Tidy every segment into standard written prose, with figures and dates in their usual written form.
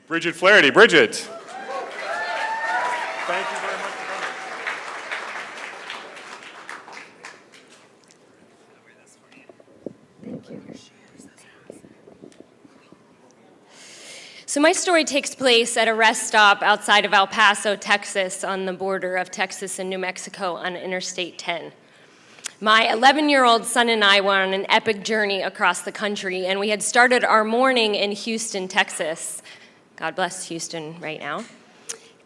Bridget Flaherty. Bridget. Thank you very much for coming. Thank you. So my story takes place at a rest stop outside of El Paso, Texas, on the border of Texas and New Mexico on Interstate 10. My 11-year-old son and I were on an epic journey across the country, and we had started our morning in Houston, Texas. God bless Houston right now.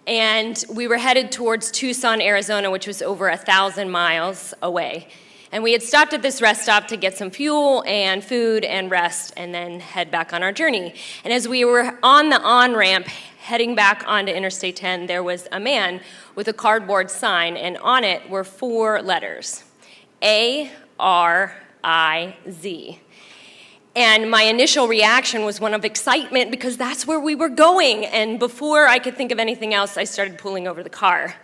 And we were headed towards Tucson, Arizona, which was over 1,000 miles away. And we had stopped at this rest stop to get some fuel and food and rest and then head back on our journey. And as we were on the on-ramp heading back onto Interstate 10, there was a man with a cardboard sign, and on it were 4 letters, A-R-I-Z. And my initial reaction was one of excitement because that's where we were going. And before I could think of anything else, I started pulling over the car.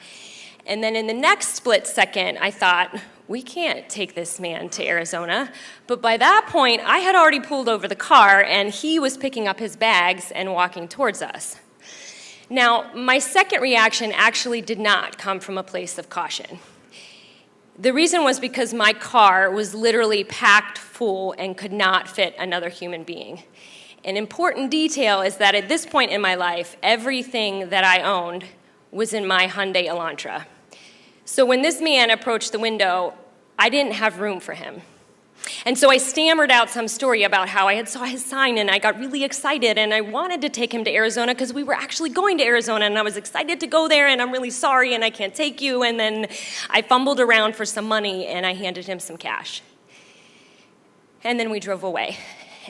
And then in the next split second, I thought, we can't take this man to Arizona. But by that point, I had already pulled over the car, and he was picking up his bags and walking towards us. Now, my second reaction actually did not come from a place of caution. The reason was because my car was literally packed full and could not fit another human being. An important detail is that at this point in my life, everything that I owned was in my Hyundai Elantra. So when this man approached the window, I didn't have room for him. And so I stammered out some story about how I had saw his sign and I got really excited and I wanted to take him to Arizona because we were actually going to Arizona and I was excited to go there and I'm really sorry and I can't take you. And then I fumbled around for some money and I handed him some cash. And then we drove away.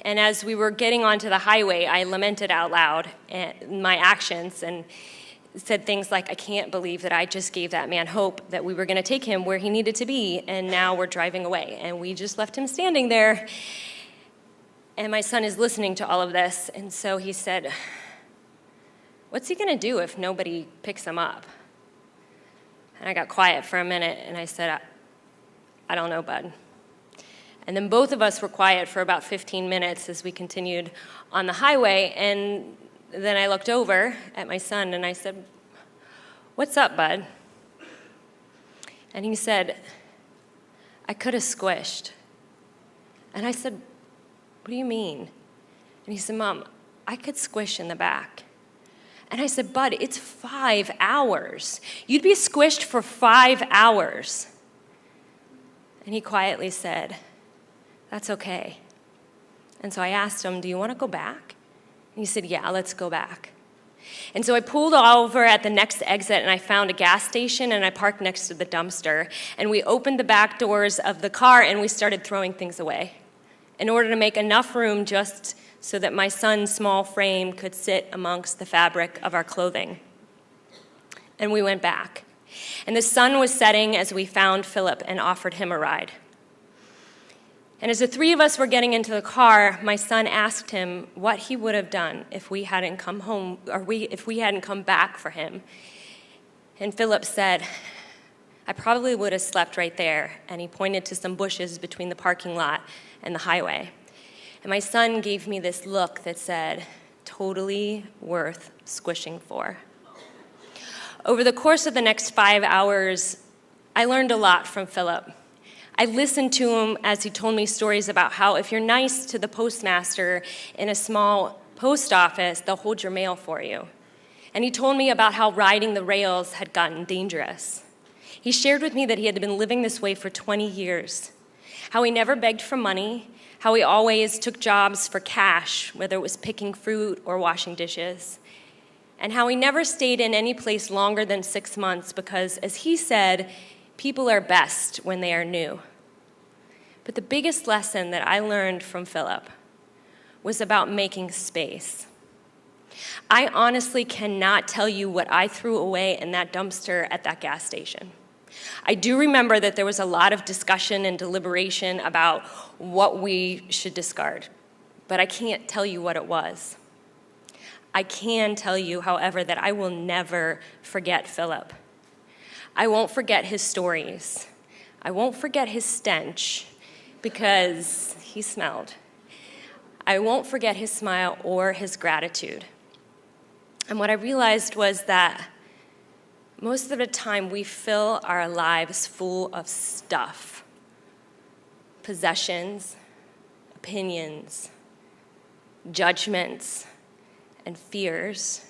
And as we were getting onto the highway, I lamented out loud my actions and said things like, I can't believe that I just gave that man hope that we were going to take him where he needed to be, and now we're driving away. And we just left him standing there. And my son is listening to all of this, and so he said, what's he going to do if nobody picks him up? And I got quiet for a minute, and I said, I don't know, bud. And then both of us were quiet for about 15 minutes as we continued on the highway, and then I looked over at my son and I said, what's up, bud? And he said, I could have squished. And I said, what do you mean? And he said, Mom, I could squish in the back. And I said, bud, it's 5 hours. You'd be squished for 5 hours. And he quietly said, that's okay. And so I asked him, do you want to go back? And he said, yeah, let's go back. And so I pulled over at the next exit and I found a gas station and I parked next to the dumpster. And we opened the back doors of the car and we started throwing things away in order to make enough room just so that my son's small frame could sit amongst the fabric of our clothing. And we went back. And the sun was setting as we found Philip and offered him a ride. And as the 3 of us were getting into the car, my son asked him what he would have done if we hadn't come home, or if we hadn't come back for him. And Philip said, I probably would have slept right there. And he pointed to some bushes between the parking lot and the highway. And my son gave me this look that said, totally worth squishing for. Over the course of the next 5 hours, I learned a lot from Philip. I listened to him as he told me stories about how if you're nice to the postmaster in a small post office, they'll hold your mail for you. And he told me about how riding the rails had gotten dangerous. He shared with me that he had been living this way for 20 years, how he never begged for money, how he always took jobs for cash, whether it was picking fruit or washing dishes, and how he never stayed in any place longer than 6 months because, as he said, people are best when they are new. But the biggest lesson that I learned from Philip was about making space. I honestly cannot tell you what I threw away in that dumpster at that gas station. I do remember that there was a lot of discussion and deliberation about what we should discard, but I can't tell you what it was. I can tell you, however, that I will never forget Philip. I won't forget his stories. I won't forget his stench because he smelled. I won't forget his smile or his gratitude. And what I realized was that most of the time we fill our lives full of stuff, possessions, opinions, judgments, and fears.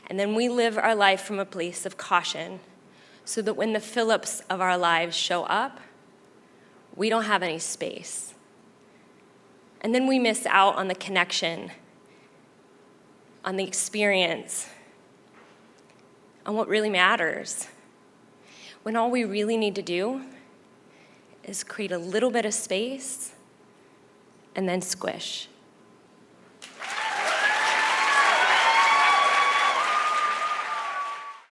And then we live our life from a place of caution so that when the Phillips of our lives show up, we don't have any space. And then we miss out on the connection, on the experience, on what really matters, when all we really need to do is create a little bit of space and then squish.